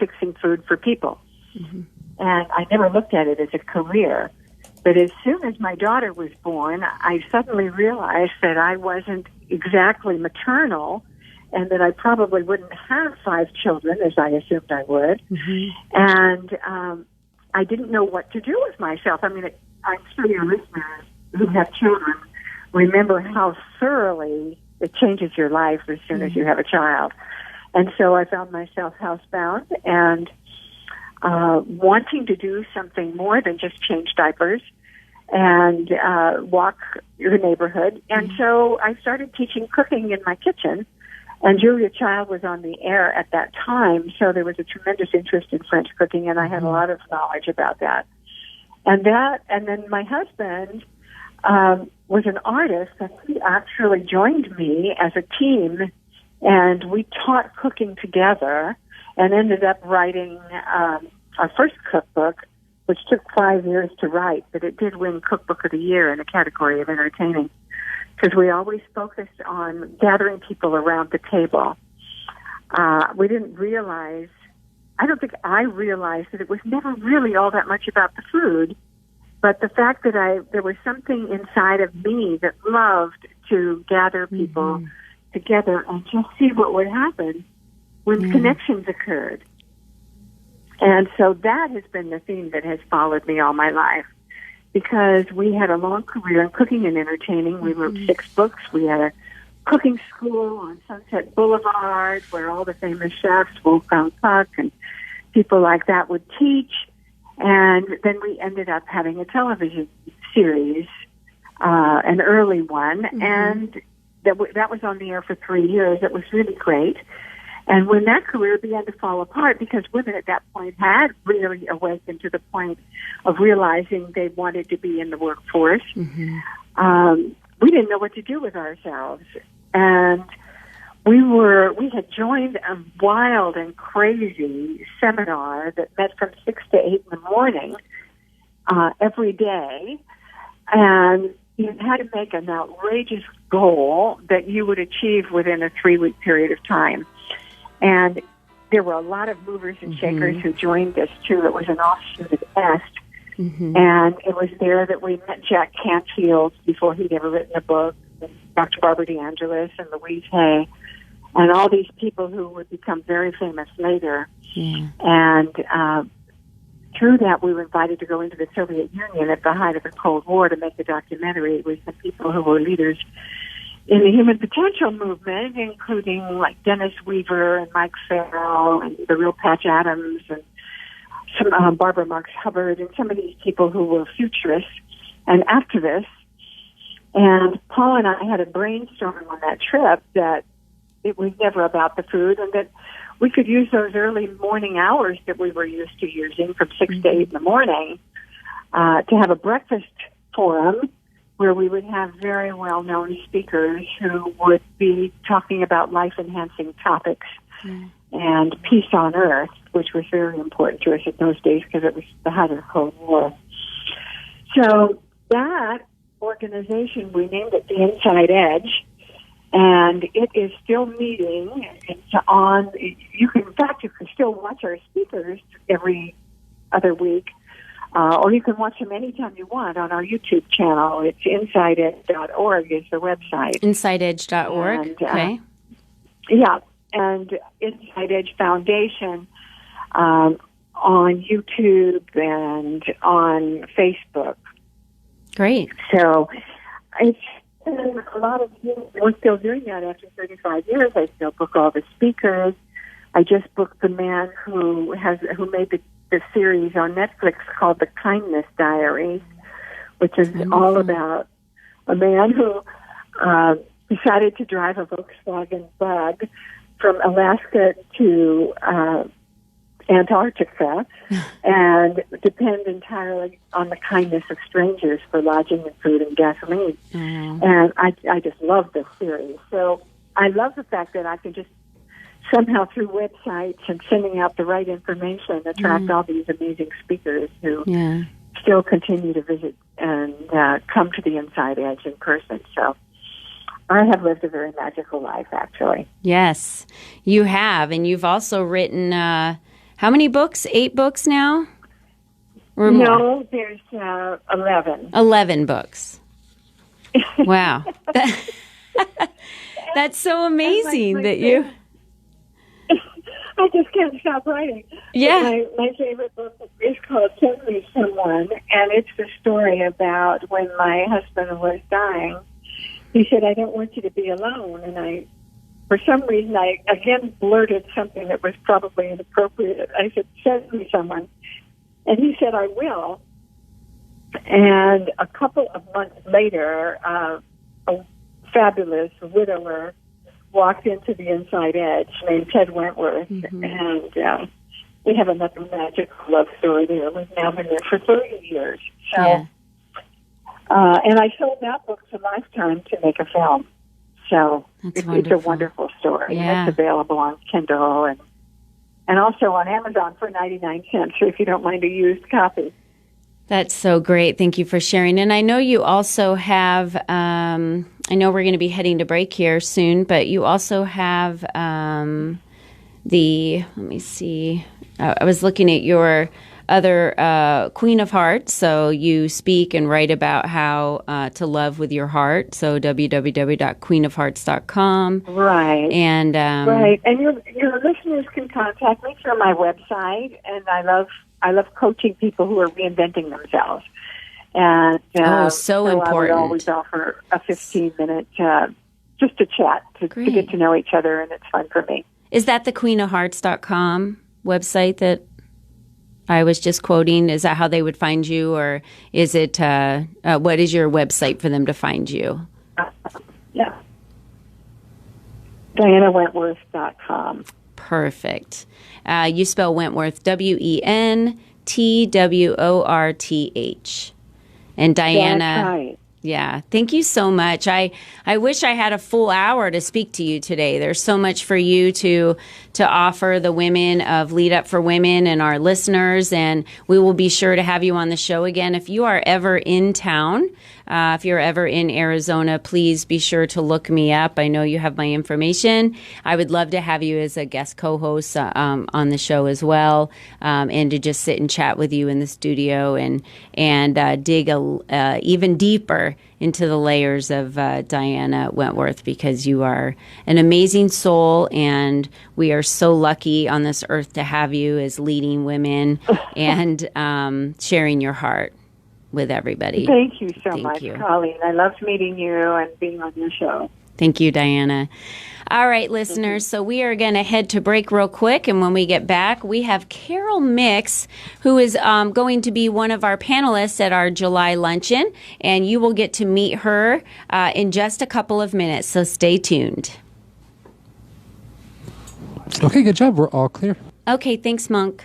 fixing food for people. Mm-hmm. And I never looked at it as a career. But as soon as my daughter was born, I suddenly realized that I wasn't exactly maternal and that I probably wouldn't have 5 children, as I assumed I would. Mm-hmm. And I didn't know what to do with myself. I mean, I'm sure your listeners who have children remember how thoroughly it changes your life as soon as you have a child. And so I found myself housebound and wanting to do something more than just change diapers and walk the neighborhood. And so I started teaching cooking in my kitchen. And Julia Child was on the air at that time, so there was a tremendous interest in French cooking, and I had a lot of knowledge about that. And then my husband was an artist, and he actually joined me as a team, and we taught cooking together and ended up writing our first cookbook, which took 5 years to write, but it did win Cookbook of the Year in the category of entertaining, because we always focused on gathering people around the table. We didn't realize, I don't think I realized that it was never really all that much about the food, but the fact that there was something inside of me that loved to gather people together and just see what would happen when connections occurred. And so that has been the theme that has followed me all my life, because we had a long career in cooking and entertaining. We wrote 6 books. We had a cooking school on Sunset Boulevard where all the famous chefs, Wolfgang Puck and people like that, would teach. And then we ended up having a television series, an early one, and that was on the air for 3 years. It was really great. And when that career began to fall apart, because women at that point had really awakened to the point of realizing they wanted to be in the workforce, we didn't know what to do with ourselves. And we had joined a wild and crazy seminar that met from 6 to 8 in the morning every day. And you had to make an outrageous goal that you would achieve within a 3-week period of time. And there were a lot of movers and shakers who joined us, too. It was an offshoot of EST. And it was there that we met Jack Canfield before he'd ever written a book, Dr. Barbara DeAngelis and Louise Hay, and all these people who would become very famous later. And through that, we were invited to go into the Soviet Union at the height of the Cold War to make a documentary with some people who were leaders in the human potential movement, including like Dennis Weaver and Mike Farrell and the real Patch Adams and some Barbara Marx Hubbard and some of these people who were futurists and activists. And Paul and I had a brainstorm on that trip that it was never about the food, and that we could use those early morning hours that we were used to using from 6 to 8 in the morning to have a breakfast forum where we would have very well-known speakers who would be talking about life-enhancing topics and peace on earth, which was very important to us in those days because it was the height of the Cold War. So that organization, we named it the Inside Edge, and it is still meeting. It's on. You can still watch our speakers every other week, or you can watch them anytime you want on our YouTube channel. It's InsideEdge.org is the website. InsideEdge.org. And, okay. Yeah, and Inside Edge Foundation on YouTube and on Facebook. Great. So it's been a lot of years. We're still doing that after 35 years. I still book all the speakers. I just booked the man who made the series on Netflix called The Kindness Diaries, which is all about a man who decided to drive a Volkswagen Bug from Alaska to Antarctica and depend entirely on the kindness of strangers for lodging and food and gasoline. And I just love this series. So I love the fact that I can just somehow through websites and sending out the right information attract all these amazing speakers who still continue to visit and come to the Inside Edge in person. So I have lived a very magical life, actually. Yes, you have. And you've also written, how many books? 8 books now? Or more? No, there's 11. 11 books. Wow. That's so amazing that you... I just can't stop writing. Yeah. My favorite book is called Send Me Someone, and it's the story about when my husband was dying. He said, I don't want you to be alone. And for some reason, I again blurted something that was probably inappropriate. I said, send me someone. And he said, I will. And a couple of months later, a fabulous widower walked into the Inside Edge named Ted Wentworth. And we have another magical love story there. We've now been there for 30 years. So, and I sold that book to Lifetime to make a film. So it's a wonderful story. Yeah. It's available on Kindle and also on Amazon for 99 cents, so if you don't mind a used copy. That's so great. Thank you for sharing. And I know you also have, I know we're going to be heading to break here soon, but you also have let me see, I was looking at your other Queen of Hearts. So you speak and write about how to love with your heart. So www.queenofhearts.com. Right. And right. And your listeners can contact me through my website. And I love coaching people who are reinventing themselves. And so important. I would always offer a 15-minute just to chat to get to know each other, and it's fun for me. Is that the queenofhearts.com website that I was just quoting? Is that how they would find you, or is it, what is your website for them to find you? Yeah. DianaWentworth.com. Perfect. You spell Wentworth, Wentworth. And Diana. That's right. Yeah. Thank you so much. I wish I had a full hour to speak to you today. There's so much for you to offer the women of Lead Up for Women and our listeners, and we will be sure to have you on the show again. If you are ever in town, if you're ever in Arizona, please be sure to look me up. I know you have my information. I would love to have you as a guest co-host on the show as well, and to just sit and chat with you in the studio and dig even deeper into the layers of Diana Wentworth, because you are an amazing soul, and we are so lucky on this earth to have you as leading women and sharing your heart with everybody. Thank you so much, Colleen. I loved meeting you and being on your show. Thank you, Diana. All right, listeners, so we are going to head to break real quick, and when we get back, we have Caryl Mix, who is going to be one of our panelists at our July luncheon, and you will get to meet her in just a couple of minutes, so stay tuned. Okay, good job. We're all clear. Okay, thanks, Monk.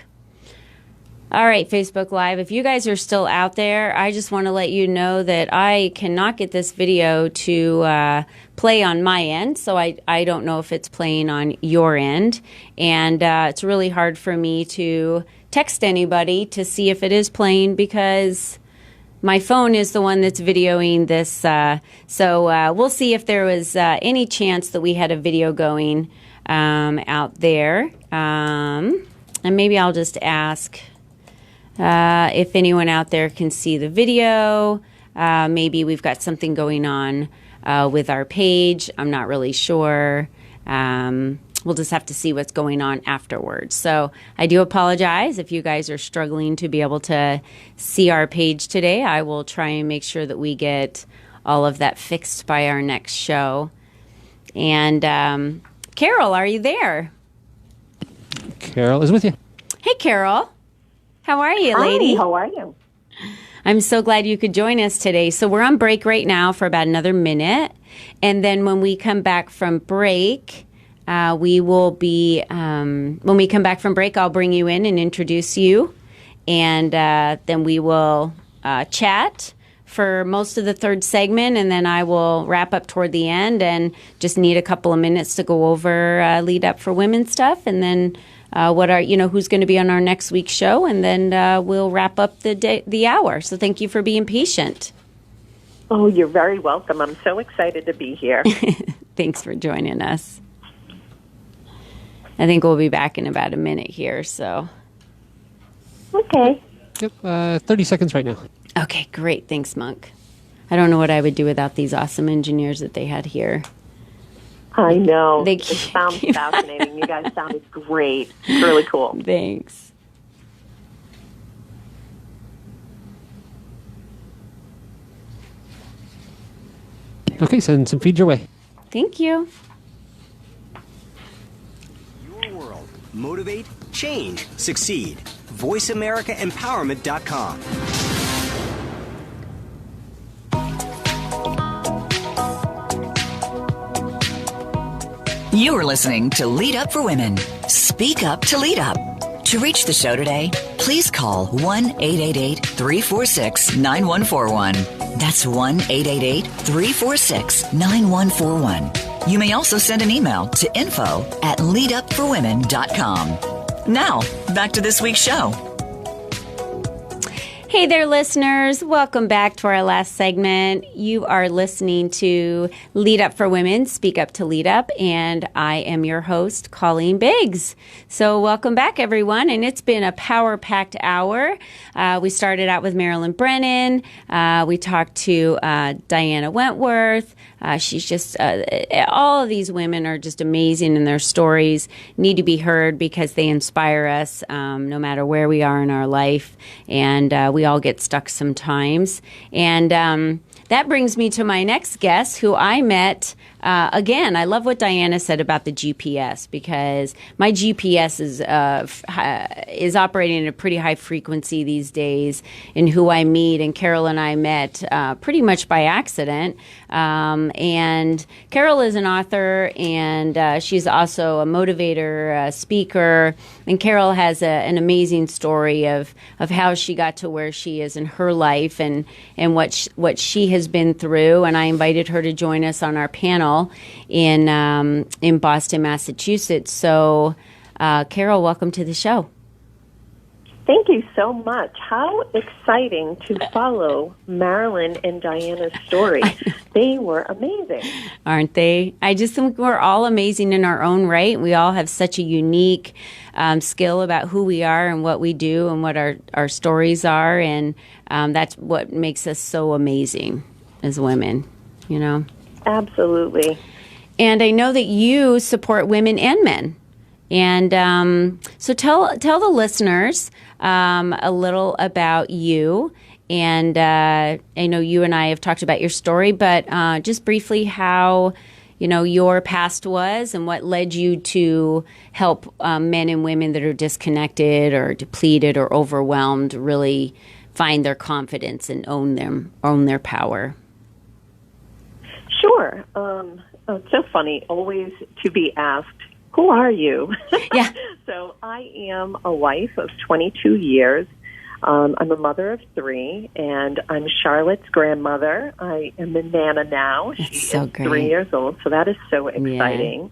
All right, Facebook Live, if you guys are still out there, I just want to let you know that I cannot get this video to play on my end, so I don't know if it's playing on your end. And it's really hard for me to text anybody to see if it is playing because my phone is the one that's videoing this. So we'll see if there was any chance that we had a video going out there. And maybe I'll just ask if anyone out there can see the video. Maybe we've got something going on with our page. I'm not really sure. We'll just have to see what's going on afterwards. So I do apologize if you guys are struggling to be able to see our page today. I will try and make sure that we get all of that fixed by our next show. And Caryl, are you there? Caryl is with you. Hey, Caryl. How are you, lady? Hi, how are you? I'm so glad you could join us today. So we're on break right now for about another minute. And then when we come back from break, we will be, when we come back from break, I'll bring you in and introduce you. And then we will chat for most of the third segment. And then I will wrap up toward the end and just need a couple of minutes to go over lead up for women stuff. And then who's going to be on our next week's show, and then we'll wrap up the hour. So thank you for being patient. Oh, you're very welcome. I'm so excited to be here. Thanks for joining us. I think we'll be back in about a minute here. So. Okay. Yep, 30 seconds right now. Okay, great. Thanks, Monk. I don't know what I would do without these awesome engineers that they had here. I know. It sounds fascinating. You guys sounded great. It's really cool. Thanks. Okay, send some feed your way. Thank you. Your world. Motivate, change, succeed. VoiceAmericaEmpowerment.com. You're listening to Lead Up for Women. Speak up to lead up. To reach the show today, please call 1-888-346-9141. That's 1-888-346-9141. You may also send an email to info@leadupforwomen.com. Now, back to this week's show. Hey there, listeners. Welcome back to our last segment. You are listening to Lead Up for Women, Speak Up to Lead Up, and I am your host, Colleen Biggs. So welcome back, everyone, and it's been a power-packed hour. We started out with Marilyn Brennan. We talked to Diana Wentworth. She's just, all of these women are just amazing, and their stories need to be heard because they inspire us no matter where we are in our life, and we all get stuck sometimes. And that brings me to my next guest, who I met. Again, I love what Diana said about the GPS, because my GPS is operating at a pretty high frequency these days in who I meet. And Caryl and I met pretty much by accident. And Caryl is an author, and she's also a motivator, speaker. And Caryl has an amazing story of how she got to where she is in her life and what she has been through. And I invited her to join us on our panel in Boston, Massachusetts. So, Caryl, welcome to the show. Thank you so much. How exciting to follow Marilyn and Diana's story. They were amazing. Aren't they? I just think we're all amazing in our own right. We all have such a unique skill about who we are and what we do and what our stories are. And that's what makes us so amazing as women, you know? Absolutely. And I know that you support women and men. And so tell the listeners a little about you. And I know you and I have talked about your story, but just briefly how your past was and what led you to help men and women that are disconnected or depleted or overwhelmed really find their confidence and own their power. Sure. It's so funny always to be asked, who are you? Yeah. So I am a wife of 22 years. I'm a mother of 3, and I'm Charlotte's grandmother. I am a Nana now. That's she so is great. 3 years old, so that is so exciting.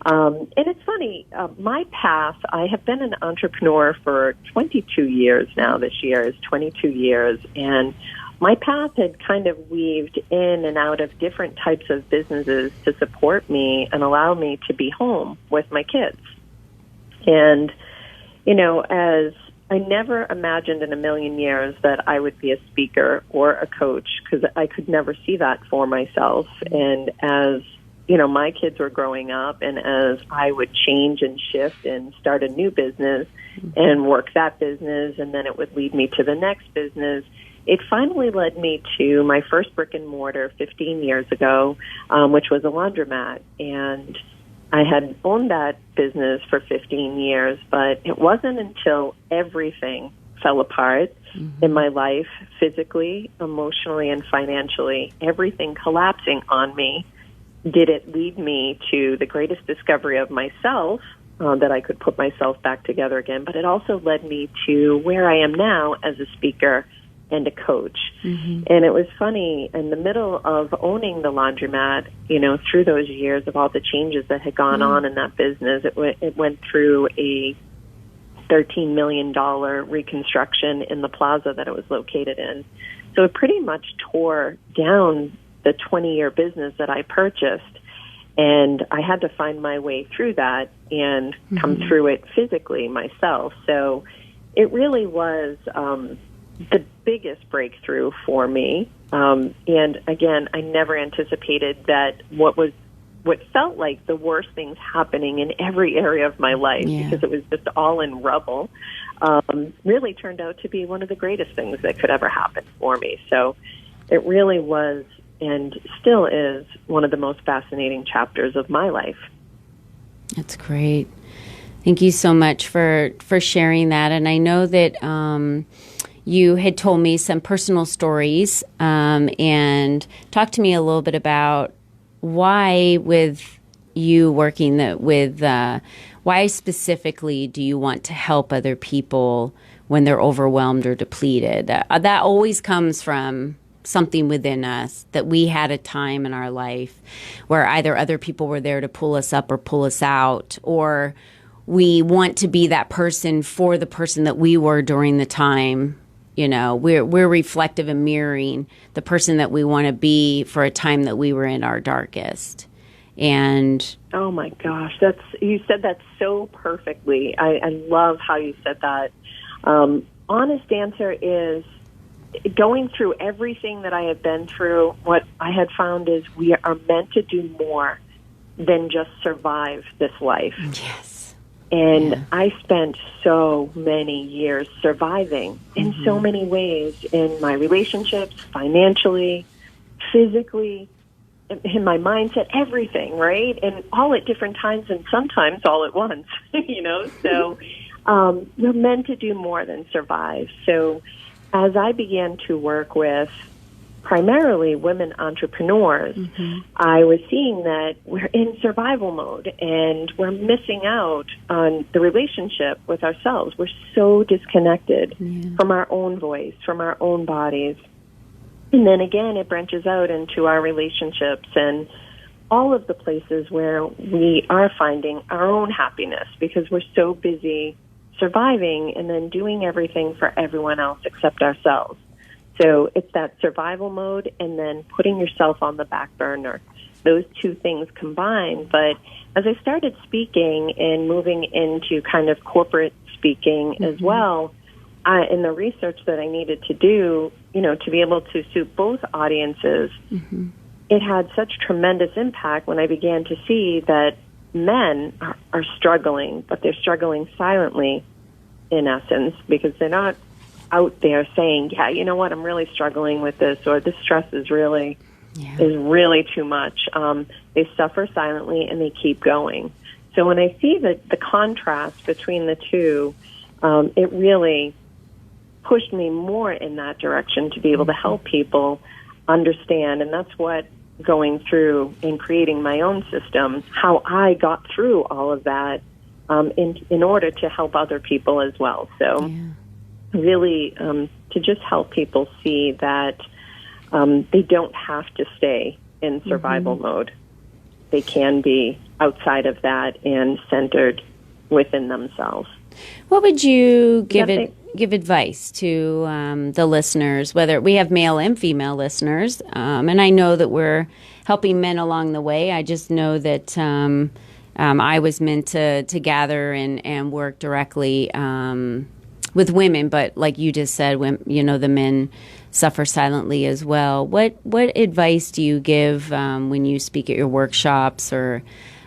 Yeah. And it's funny, my path, I have been an entrepreneur for 22 years now. This year is 22 years, and my path had kind of weaved in and out of different types of businesses to support me and allow me to be home with my kids. And, as I never imagined in a million years that I would be a speaker or a coach, because I could never see that for myself. And as, my kids were growing up, and as I would change and shift and start a new business and work that business, and then it would lead me to the next business, it finally led me to my first brick and mortar 15 years ago, which was a laundromat. And I had owned that business for 15 years, but it wasn't until everything fell apart in my life, physically, emotionally, and financially, everything collapsing on me, did it lead me to the greatest discovery of myself, that I could put myself back together again. But it also led me to where I am now as a speaker and a coach. And it was funny, in the middle of owning the laundromat, through those years of all the changes that had gone on in that business, it went through a $13 million reconstruction in the plaza that it was located in. So it pretty much tore down the 20-year business that I purchased. And I had to find my way through that and come through it physically myself. So it really was the biggest breakthrough for me. And again, I never anticipated that what felt like the worst things happening in every area of my life, because it was just all in rubble, really turned out to be one of the greatest things that could ever happen for me. So it really was, and still is, one of the most fascinating chapters of my life. That's great. Thank you so much for sharing that. And I know that you had told me some personal stories, and talked to me a little bit about why, with you working why specifically do you want to help other people when they're overwhelmed or depleted? That always comes from something within us, that we had a time in our life where either other people were there to pull us up or pull us out, or we want to be that person for the person that we were during the time. We're reflective and mirroring the person that we want to be for a time that we were in our darkest. And oh my gosh, you said that so perfectly. I love how you said that. Honest answer is, going through everything that I have been through, what I had found is we are meant to do more than just survive this life. yes. And I spent so many years surviving in so many ways, in my relationships, financially, physically, in my mindset, everything, right? And all at different times, and sometimes all at once, So we're meant to do more than survive. So as I began to work with primarily women entrepreneurs, I was seeing that we're in survival mode and we're missing out on the relationship with ourselves. We're so disconnected from our own voice, from our own bodies. And then again, it branches out into our relationships and all of the places where we are finding our own happiness, because we're so busy surviving and then doing everything for everyone else except ourselves. So it's that survival mode and then putting yourself on the back burner. Those two things combined. But as I started speaking and moving into kind of corporate speaking as well, in the research that I needed to do, to be able to suit both audiences, it had such tremendous impact when I began to see that men are struggling, but they're struggling silently, in essence, because they're not out there saying, yeah, you know what, I'm really struggling with this, or this stress is really is really too much. They suffer silently and they keep going. So when I see the contrast between the two, it really pushed me more in that direction to be able to help people understand. And that's what going through and creating my own system, how I got through all of that in order to help other people as well. So really to just help people see that they don't have to stay in survival mode. They can be outside of that and centered within themselves. What would you give advice to the listeners, whether we have male and female listeners? And I know that we're helping men along the way. I just know that I was meant to gather and work directly with women, but like you just said, when the men suffer silently as well. What advice do you give when you speak at your workshops or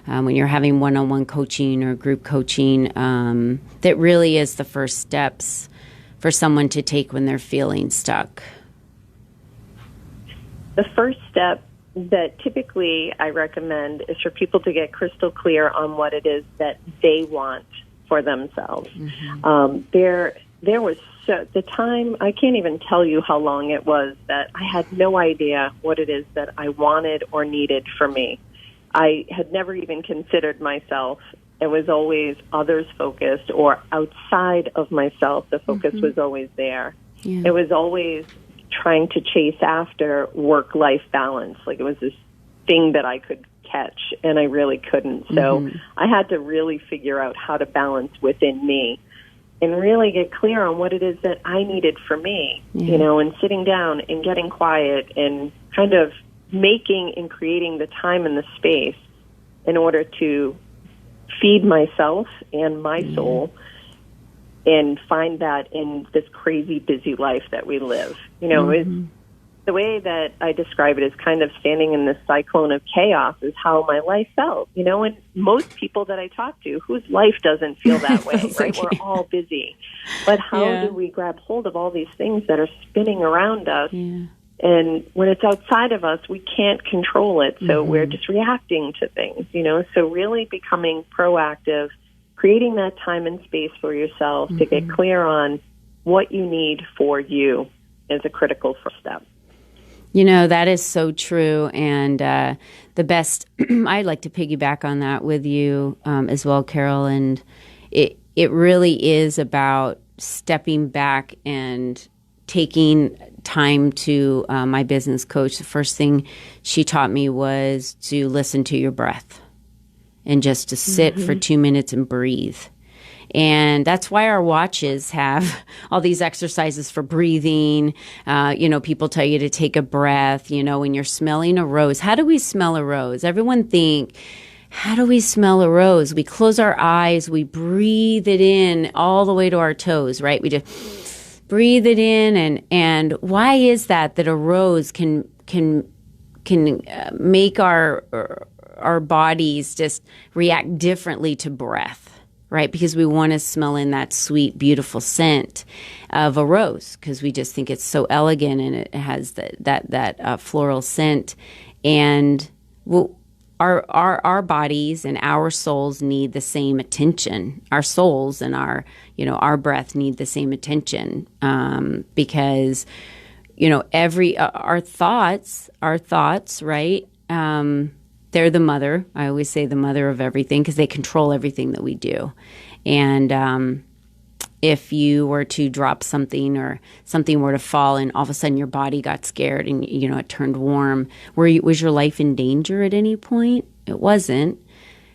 when you're having one-on-one coaching or group coaching that really is the first steps for someone to take when they're feeling stuck? The first step that typically I recommend is for people to get crystal clear on what it is that they want for themselves. There was the time, I can't even tell you how long it was that I had no idea what it is that I wanted or needed for me. I had never even considered myself. It was always others focused or outside of myself. The focus was always there. Yeah. It was always trying to chase after work-life balance. Like it was this thing that I could catch, and I really couldn't. So I had to really figure out how to balance within me and really get clear on what it is that I needed for me, and sitting down and getting quiet and kind of making and creating the time and the space in order to feed myself and my soul and find that in this crazy busy life that we live. The way that I describe it is kind of standing in this cyclone of chaos is how my life felt, and most people that I talk to whose life doesn't feel that way, right? We're all busy. But how do we grab hold of all these things that are spinning around us? And when it's outside of us, we can't control it. So we're just reacting to things, So really becoming proactive, creating that time and space for yourself to get clear on what you need for you is a critical first step. That is so true. And the best, I'd like to piggyback on that with you as well, Caryl. And it really is about stepping back and taking time to my business coach. The first thing she taught me was to listen to your breath and just to sit for 2 minutes and breathe. And that's why our watches have all these exercises for breathing. People tell you to take a breath, when you're smelling a rose. How do we smell a rose? Everyone think, how do we smell a rose? We close our eyes, we breathe it in all the way to our toes, right? We just breathe it in. And why is that a rose can make our bodies just react differently to breath? Right, because we want to smell in that sweet, beautiful scent of a rose because we just think it's so elegant and it has that floral scent. And our bodies and our souls need the same attention. Our souls and our breath need the same attention because our thoughts, right. They're the mother. I always say the mother of everything because they control everything that we do. And if you were to drop something or something were to fall and all of a sudden your body got scared and, it turned warm, was your life in danger at any point? It wasn't.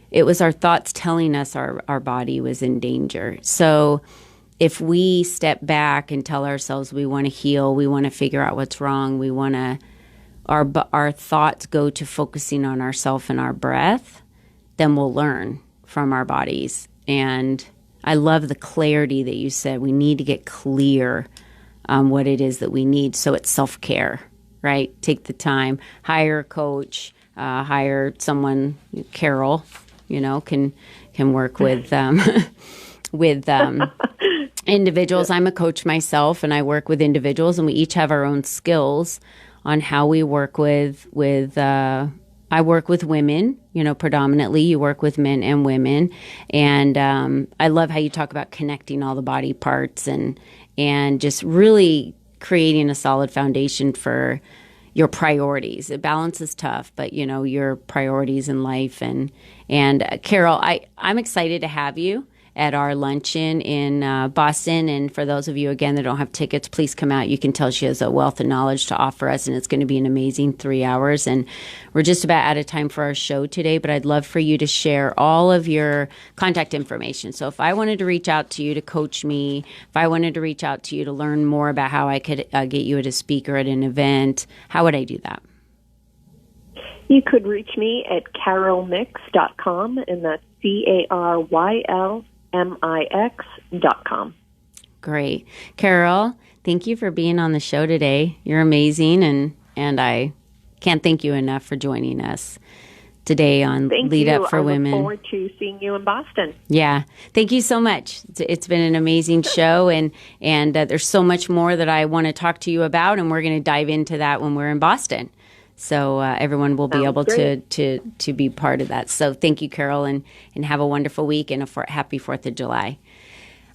It was our thoughts telling us our body was in danger. So if we step back and tell ourselves we want to heal, we want to figure out what's wrong, we want to our thoughts go to focusing on ourselves and our breath, then we'll learn from our bodies. And I love the clarity that you said. We need to get clear on what it is that we need. So it's self-care, right? Take the time, hire a coach, hire someone, Caryl, can work with individuals. I'm a coach myself, and I work with individuals, and we each have our own skills how we work with I work with women, predominantly. You work with men and women. And I love how you talk about connecting all the body parts and just really creating a solid foundation for your priorities. The balance is tough, but, your priorities in life. And Caryl, I'm excited to have you at our luncheon in Boston. And for those of you, again, that don't have tickets, please come out. You can tell she has a wealth of knowledge to offer us, and it's going to be an amazing 3 hours. And we're just about out of time for our show today, but I'd love for you to share all of your contact information. So if I wanted to reach out to you to coach me, if I wanted to reach out to you to learn more about how I could get you as a speaker at an event, how would I do that? You could reach me at carylmix.com, and that's CARYLMIX.com. Great. Caryl, thank you for being on the show today. You're amazing, and I can't thank you enough for joining us today on Lead Up for Women. I look forward to seeing you in Boston. Yeah. Thank you so much. It's been an amazing show, and there's so much more that I want to talk to you about, and we're going to dive into that when we're in Boston. So everyone will be able to be part of that. So thank you, Caryl, and have a wonderful week and happy 4th of July.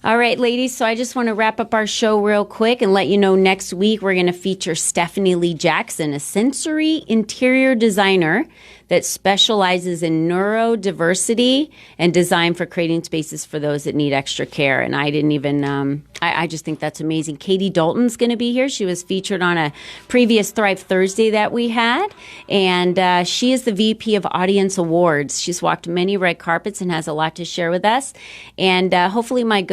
All right, ladies, so I just want to wrap up our show real quick and let you know next week we're going to feature Stephanie Lee Jackson, a sensory interior designer that specializes in neurodiversity and design for creating spaces for those that need extra care. And I didn't even, I just think that's amazing. Katie Dalton's going to be here. She was featured on a previous Thrive Thursday that we had. And she is the VP of Audience Awards. She's walked many red carpets and has a lot to share with us. And hopefully my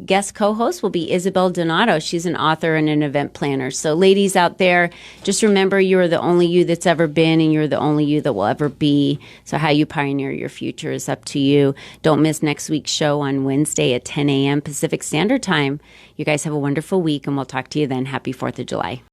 guest co-host will be Isabel Donato. She's an author and an event planner. So ladies out there, just remember you are the only you that's ever been, and you're the only you that will ever be. So how you pioneer your future is up to you. Don't miss next week's show on Wednesday at 10 a.m. Pacific Standard Time. You guys have a wonderful week, and we'll talk to you then. Happy 4th of July.